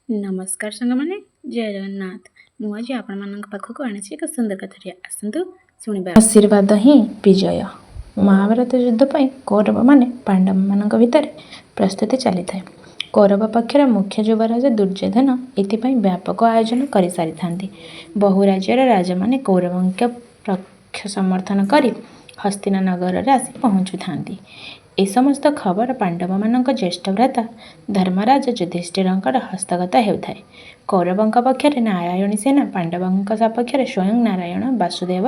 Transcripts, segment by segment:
नमस्कार साଙ୍ଗमाने जय जगन्नाथ। मुझे आपण मानक पाखक आनिछि एक सुंदर कथारिया आसंतु सुनिबा। आशीर्वाद ही विजय। महाभारत युद्ध पर कौरव माने पांडव मानक भितर प्रस्तुति चली था। कौरव पक्षर मुख्य युवराज दुर्योधन एथिपाई व्यापक आयोजन कर सारी थांती। बहु राज्यर राजा माने कौरवों के पक्ष समर्थन कर हस्तिना नगर रे आसी पहुँचु थांती। ए समस्त खबर पांडव मानक ज्येष्ठ भ्राता धर्मराज युधिष्ठिरंकर हस्तगत हेउथाए। कौरवों पक्षरे नारायणी सेना, पांडवों सपक्षरे स्वयं नारायण वासुदेव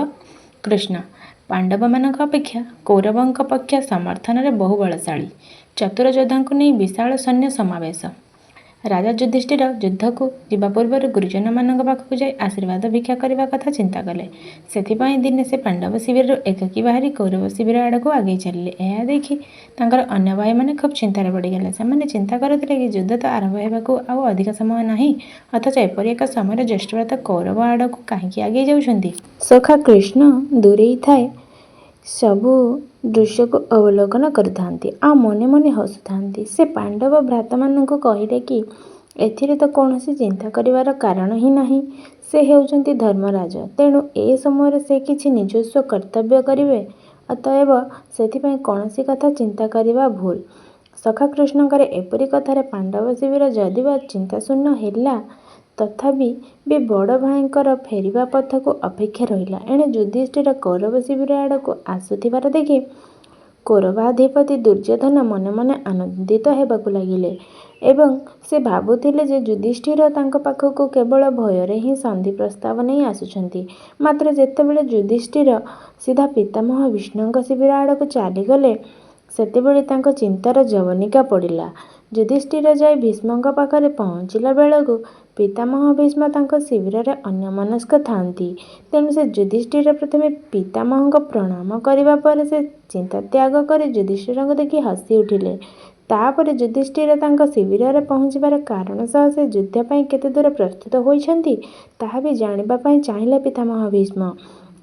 कृष्ण। पांडव मानक अपेक्षा कौरवों पक्ष समर्थन में बहु बलशाली। चतुर योद्धा को नहीं विशाल सैन्य समावेश। राजा युधिष्ठिर युद्ध को जीवा पूर्व गुरुजन मान पाखक जाई आशीर्वाद भिक्षा करने कथा चिंता कले। से दिने से पांडव शिविर एकाकी बाहरी कौरव शिविर आड़ को आगे चलिए। यह देखी अन्य भाई मैंने खूब चिंतार पड़गले। से चिंता करते कि युद्ध तो आरंभ होगा अधिक समय नहीं, अथच एपरी एक समय ज्येष्ठव्रत कौरव आड़ को कहीं आगे जाऊँच। सखा कृष्ण दूरे थाए सबू दृश्य को अवलोकन करथांती आ मने मने हसुथांती। से पांडव भ्राता मानक कहिले कि एथिरे तो कौनसी चिंता करिवार कारण ही नहीं। से हेउचंती धर्मराज, तेणु ए समय से किछि निजस्व कर्तव्य करिवे। अतएव सेथिपाई कौनसी कथा चिंता करिवा भूल। सखा कृष्णकर एपरी कथारे पांडव शिविर जदिवा चिंताशून्य हेला, तथापि भी बड़ भाईंकर फेरिबा पथ को अपेक्षा रहिला। एणे युधिष्ठिर कौरव शिविर आड़ को आसुथिबार देखि कौरवाधिपति दुर्योधन मने मने आनंदित हेबाकु लागिले एवं से भाबुथिले जे युधिष्ठिर तांको पाखकु केवल भୟରେ ही संधि प्रस्ताव नहीं आसुछंती। मात्र जेतेबेले युधिष्ठिर सीधा पितामह विष्णुଙ୍କ शिविर आड़क चलीगले, सेतेबेले तांको चिंतार जवनिका पड़िला। युधिष्ठिर जाई भीष्मଙ୍କ पाखरे पहुँचिला बेलकु पितामह भीष्म तांको शिविर रे अन्यमनस्क थांती। तेणु से युधिष्ठिर प्रथमे पितामहଙ୍କ प्रणाम करिबा परे से चिंता त्याग करी युधिष्ठिरଙ୍କୁ देखि हसी उठिले। तापर युधिष्ठिर तांको शिविर रे पहुँचिबार कारण सह से युद्ध पई केते दूर प्रस्तुत होइछंती ताहा भी जानिबा पई चाहिले पितामह भीष्म।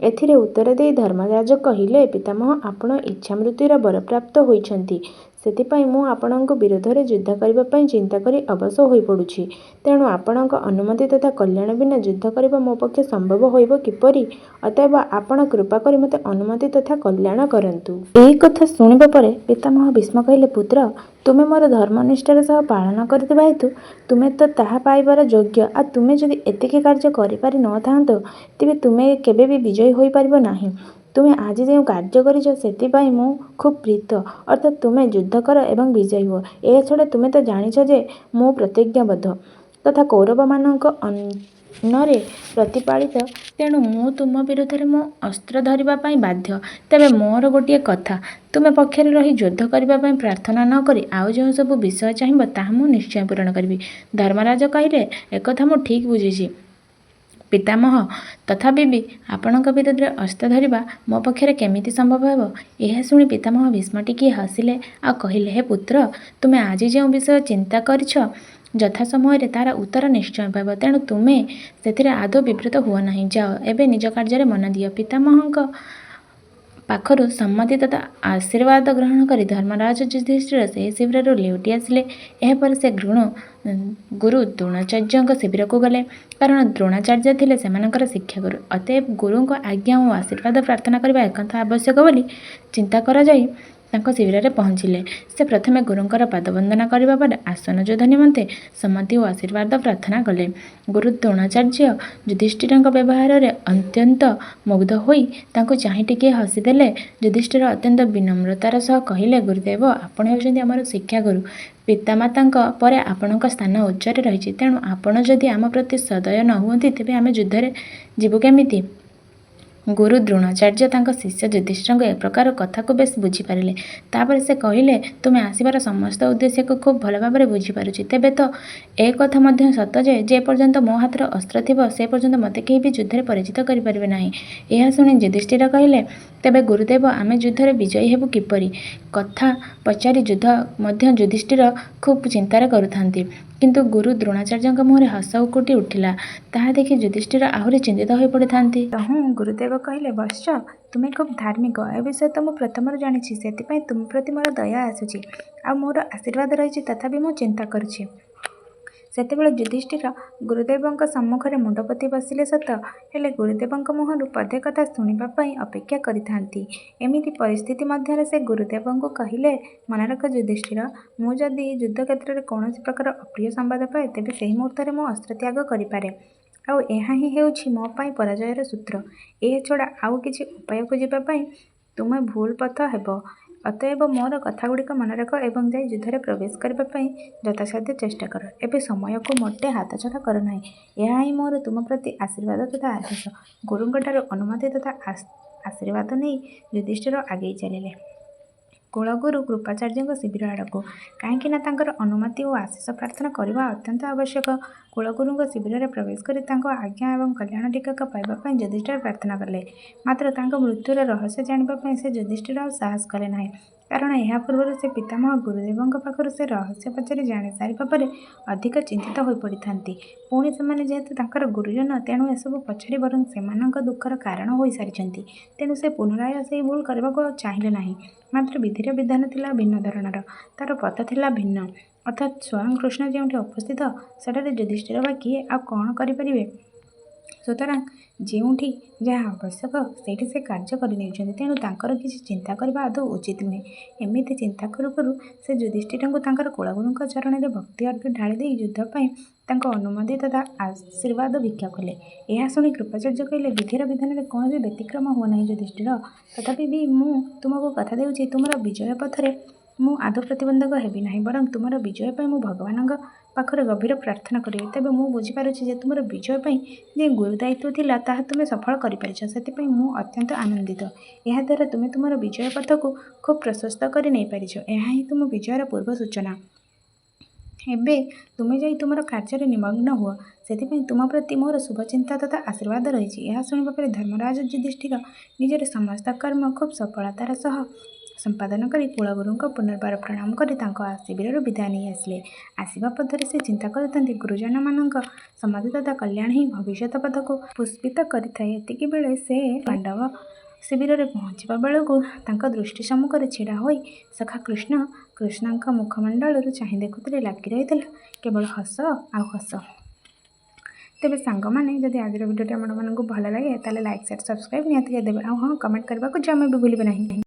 एथिरे उत्तर देई धर्मराज कहिले, पितामह आपण इच्छा मृत्युर वर प्राप्त होइछंती, सेथिपाई मु आपणଙ୍କ विरोधरे युद्ध करिबा पई चिंता करी अवश्य होई पडुछि। तेणु आपणଙ୍କ अनुमति तथा कल्याण बिना युद्ध करिबा मो पक्षे संभव होइबो किपरि? अतएव आपण कृपा करी मते अनुमति तथा कल्याण करंतु। एही कथा सुनिबा परे पितामह भीष्म कहिले, पुत्र तुमे मोर धर्मनिष्ठार सह पालन करितबा हेतु तुमे तो ताहा पाइबार योग्य। आ तुमे जदि एतिके कार्य करि पारि न थांतो, तेबे तुमे केबे भी विजयी होई पारिबो नाही। तुमे आज जो कार्य करिछ सेतिपाई मु खूब प्रीत, अर्थात तुमे युद्ध कर एवं विजयी हो। ए छड़ा तुमे तो जानिछ जे मु प्रतिज्ञाबद्ध तथा कौरव मानक अन्नरे प्रतिपालित, तेणु मु तुम विरुद्धरे मो अस्त्र धरिबा पई बाध्य। तेबे मोर गोटिए कथा, तुमे पक्षरे रही युद्ध करिबा पई प्रार्थना न करी आउ जो सब विषय चाहिबो ताहा मु निश्चय पूरण करिबि। धर्मराज कहिले, एकथा मु ठीक बुझिछि पितामह, तथापि भी आपणଙ୍କ विरुद्धरे अस्त्र धरिबा मो पक्षरे केमिति संभव हेबो? यह शुणी पितामह भीष्म टिकिए हसिले आ कहिले, हे पुत्र तुमे आज जो विषय चिंता करिछ यथा समय तार उत्तर निश्चय पाइब। तेणु तुमे सेथिरे आदौ विब्रत हुआ नहीं। जाओ एबे निज कार्य मन दियो। पितामहଙ୍କ पाखरु सम्मति तथा आशीर्वाद ग्रहण करी धर्मराज युधिष्ठिर से शिविर लेउटी आसिले। एहापर से गुरु द्रोणाचार्य शिविर को गले, कारण द्रोणाचार्य थिले सेमानकर शिक्षा गुरु। अतएव गुरु आज्ञा और आशीर्वाद प्रार्थना करबा एकांत आवश्यक बोली चिंता करा जाई तांको शिविर रे पहुँचिले। से प्रथमे गुरुंकर पादवंदना करबा पर आसन युद्ध निमंते सम्मति और आशीर्वाद प्रार्थना कले। गुरु द्रोणाचार्य युधिष्ठिरଙ୍କ व्यवहार रे अत्यंत मुग्ध होई तांको चाहि टिके हसीदेले। युधिष्ठिर अत्यंत विनम्रतार सह कहिले, गुरुदेव आपण हेउछन्ती हमर शिक्षा गुरु। पितामातांक परे आपणଙ୍କ स्थान उच्चरे रहिछि, तेणु आपण जदि आम प्रति सदय न हुअन्ति तेबे आमे युद्धरे जीवु केमिति? गुरु द्रोणाचार्य तांको शिष्य युधिष्ठिरଙ୍କ ए प्रकार कथा को बेस बुझी पारिले। तापर से कहिले, तुमे आसीबार समस्त उद्देश्य को खूब भल भाबरे बुझी पारुछि। तेबे तो ए कथा मध्य सत जे पर्यंत मो हाथर अस्त्र थिबो से पर्यंत मते केही भी युद्धरे परिचित करि परिबे नाही। एहा सुनि युधिष्ठिर कहिले, तेबे गुरुदेव आमे युद्धरे विजयी हेबु किपरि? कथा पचारि युद्ध मध्य युधिष्ठिर खूब चिंतार करुथांती, किंतु गुरु द्रोणाचार्यଙ୍କ मुहरे हस उकुटी उठिला। ताहा देखि युधिष्ठिर आहुरी चिंतित होई पड़िथांती। तहु गुरुदेव कहिले, वत्स तुमे खूब धार्मिक, ए विषय तो मु प्रथमरु जानिछि, सेतिपाई तुम प्रति मोर दया आसुछि आ मोर आशीर्वाद रहिछि, तथापि मु चिंता करुछि। ସେତେବେଳେ ଯୁଧିଷ୍ଠିର ଗୁରୁଦେବଙ୍କ ସମ୍ମୁଖରେ ମୁଣ୍ଡ ପୋତି ବସିଲେ ସତ, ହେଲେ ଗୁରୁଦେବଙ୍କ ମୁହଁରୁ ପଦେ କଥା ଶୁଣିବା ପାଇଁ ଅପେକ୍ଷା କରିଥାନ୍ତି। ଏମିତି ପରିସ୍ଥିତି ମଧ୍ୟରେ ସେ ଗୁରୁଦେବଙ୍କୁ କହିଲେ, ମନେ ରଖ ଯୁଧିଷ୍ଠିର, ମୁଁ ଯଦି ଯୁଦ୍ଧକ୍ଷେତ୍ରରେ କୌଣସି ପ୍ରକାର ଅପ୍ରିୟ ସମ୍ବାଦ ପାଏ ତେବେ ସେହି ମୁହୂର୍ତ୍ତରେ ମୁଁ ଅସ୍ତ୍ରତ୍ୟାଗ କରିପାରେ। ଆଉ ଏହା ହିଁ ହେଉଛି ମୋ ପାଇଁ ପରାଜୟର ସୂତ୍ର। ଏହା ଛଡ଼ା ଆଉ କିଛି ଉପାୟ ଖୋଜିବା ପାଇଁ ତୁମେ ଭୁଲ ପଥ ହେବ। ଅତଏବ ମୋର କଥାଗୁଡ଼ିକ ମନେ ରଖ ଏବଂ ଯାଇ ଯୁଦ୍ଧରେ ପ୍ରବେଶ କରିବା ପାଇଁ ଯଥାସାଧ୍ୟ ଚେଷ୍ଟା କର। ଏବେ ସମୟକୁ ମୋଟେ ହାତଛଡ଼ା କର ନାହିଁ। ଏହା ହିଁ ମୋର ତୁମ ପ୍ରତି ଆଶୀର୍ବାଦ ତଥା ଆଦେଶ। ଗୁରୁଙ୍କଠାରୁ ଅନୁମତି ତଥା ଆଶୀର୍ବାଦ ନେଇ ଯୁଧିଷ୍ଠିର ଆଗେଇ ଚାଲିଲେ କୁଳଗୁରୁ କୃପାଚାର୍ଯ୍ୟଙ୍କ ଶିବିର ଆଡ଼କୁ। କାହିଁକି ନା ତାଙ୍କର ଅନୁମତି ଓ ଆଶୀଷ ପ୍ରାର୍ଥନା କରିବା ଅତ୍ୟନ୍ତ ଆବଶ୍ୟକ। କୁଳଗୁରୁଙ୍କ ଶିବିରରେ ପ୍ରବେଶ କରି ତାଙ୍କ ଆଜ୍ଞା ଏବଂ କଲ୍ୟାଣ ଟିକକ ପାଇବା ପାଇଁ ଯୁଧିଷ୍ଠିର ପ୍ରାର୍ଥନା କଲେ। ମାତ୍ର ତାଙ୍କ ମୃତ୍ୟୁର ରହସ୍ୟ ଜାଣିବା ପାଇଁ ସେ ଯୁଧିଷ୍ଠିର ଆଉ ସାହସ କଲେ ନାହିଁ। କାରଣ ଏହା ପୂର୍ବରୁ ସେ ପିତାମହ ଗୁରୁଦେବଙ୍କ ପାଖରୁ ସେ ରହସ୍ୟ ପଚାରି ଜାଣିସାରିବା ପରେ ଅଧିକ ଚିନ୍ତିତ ହୋଇପଡ଼ିଥାନ୍ତି। ପୁଣି ସେମାନେ ଯେହେତୁ ତାଙ୍କର ଗୁରୁଜନ, ତେଣୁ ଏସବୁ ପଚାରି ବରଂ ସେମାନଙ୍କ ଦୁଃଖର କାରଣ ହୋଇସାରିଛନ୍ତି। ତେଣୁ ସେ ପୁନରାୟ ସେହି ଭୁଲ କରିବାକୁ ଆଉ ଚାହିଁଲେ ନାହିଁ। ମାତ୍ର ବିଧିର ବିଧାନ ଥିଲା ଭିନ୍ନ ଧରଣର, ତାର ପଥ ଥିଲା ଭିନ୍ନ। ଅର୍ଥାତ୍ ସ୍ୱୟଂ କୃଷ୍ଣ ଯେଉଁଠି ଉପସ୍ଥିତ ସେଠାରେ ଯୁଧିଷ୍ଠିର ବା କିଏ ଆଉ କ'ଣ କରିପାରିବେ? ସୁତରାଂ ଯେଉଁଠି ଯାହା ଆବଶ୍ୟକ ସେଇଠି ସେ କାର୍ଯ୍ୟ କରିନେଉଛନ୍ତି, ତେଣୁ ତାଙ୍କର କିଛି ଚିନ୍ତା କରିବା ଆଦୌ ଉଚିତ ନୁହେଁ। ଏମିତି ଚିନ୍ତା କରୁ କରୁ ସେ ଯୁଧିଷ୍ଠିରଙ୍କୁ ତାଙ୍କର କୁଳଗୁରୁଙ୍କ ଚରଣରେ ଭକ୍ତି ଅର୍ଘ୍ୟ ଢାଳି ଦେଇ ଯୁଦ୍ଧ ପାଇଁ ତାଙ୍କ ଅନୁମତି ତଥା ଆଶୀର୍ବାଦ ଭିକ୍ଷା କଲେ। ଏହା ଶୁଣି କୃପାଚାର୍ଯ୍ୟ କହିଲେ, ବିଧିର ବିଧାନରେ କୌଣସି ବ୍ୟତିକ୍ରମ ହୁଅ ନାହିଁ ଯୁଧିଷ୍ଠିର। ତଥାପି ବି ମୁଁ ତୁମକୁ କଥା ଦେଉଛି, ତୁମର ବିଜୟ ପଥରେ ମୁଁ ଆଦୌ ପ୍ରତିବନ୍ଧକ ହେବି ନାହିଁ, ବରଂ ତୁମର ବିଜୟ ପାଇଁ ମୁଁ ଭଗବାନଙ୍କ ପାଖରେ ଗଭୀର ପ୍ରାର୍ଥନା କରିବି। ତେବେ ମୁଁ ବୁଝିପାରୁଛି ଯେ ତୁମର ବିଜୟ ପାଇଁ ଯେ ଗୁରୁ ଦାୟିତ୍ୱ ଥିଲା ତାହା ତୁମେ ସଫଳ କରିପାରିଛ, ସେଥିପାଇଁ ମୁଁ ଅତ୍ୟନ୍ତ ଆନନ୍ଦିତ। ଏହାଦ୍ୱାରା ତୁମେ ତୁମର ବିଜୟ ପଥକୁ ଖୁବ୍ ପ୍ରଶସ୍ତ କରି ନେଇପାରିଛ। ଏହା ହିଁ ତୁମ ବିଜୟର ପୂର୍ବ ସୂଚନା। ଏବେ ତୁମେ ଯାଇ ତୁମର କାର୍ଯ୍ୟରେ ନିମଗ୍ନ ହୁଅ। ସେଥିପାଇଁ ତୁମ ପ୍ରତି ମୋର ଶୁଭଚିନ୍ତା ତଥା ଆଶୀର୍ବାଦ ରହିଛି। ଏହା ଶୁଣିବା ପରେ ଧର୍ମରାଜ ଯୁଧିଷ୍ଠିର ନିଜର ସମସ୍ତ କର୍ମ ଖୁବ୍ ସଫଳତାର ସହ ସମ୍ପାଦନ କରି କୁଳଗୁରୁଙ୍କୁ ପୁନର୍ବାର ପ୍ରଣାମ କରି ତାଙ୍କ ଶିବିରରୁ ବିଦାୟ ନେଇ ଆସିଲେ। ଆସିବା ପଥରେ ସେ ଚିନ୍ତା କରୁଥାନ୍ତି, ଗୁରୁଜନମାନଙ୍କ ସମାଧି ତଥା କଲ୍ୟାଣ ହିଁ ଭବିଷ୍ୟତ ପଥକୁ ପୁଷ୍ପିତ କରିଥାଏ। ଏତିକିବେଳେ ସେ ପାଣ୍ଡବ ଶିବିରରେ ପହଞ୍ଚିବା ବେଳକୁ ତାଙ୍କ ଦୃଷ୍ଟି ସମ୍ମୁଖରେ ଛିଡ଼ା ହୋଇ ସଖା କୃଷ୍ଣ କୃଷ୍ଣଙ୍କ ମୁଖମଣ୍ଡଳରୁ ଚାହିଁ ଦେଖୁଥିଲେ ଲାଗି ରହିଥିଲା କେବଳ ହସ ଆଉ ହସ। ତେବେ ସାଙ୍ଗମାନେ, ଯଦି ଆଜିର ଭିଡ଼ିଓଟି ଆପଣମାନଙ୍କୁ ଭଲ ଲାଗେ ତାହେଲେ ଲାଇକ୍, ସେୟାର, ସବସ୍କ୍ରାଇବ୍ ନିହାତି କରିଦେବେ। ଆଉ ହଁ, କମେଣ୍ଟ କରିବାକୁ ଜମା ବି ଭୁଲିବେ ନାହିଁ।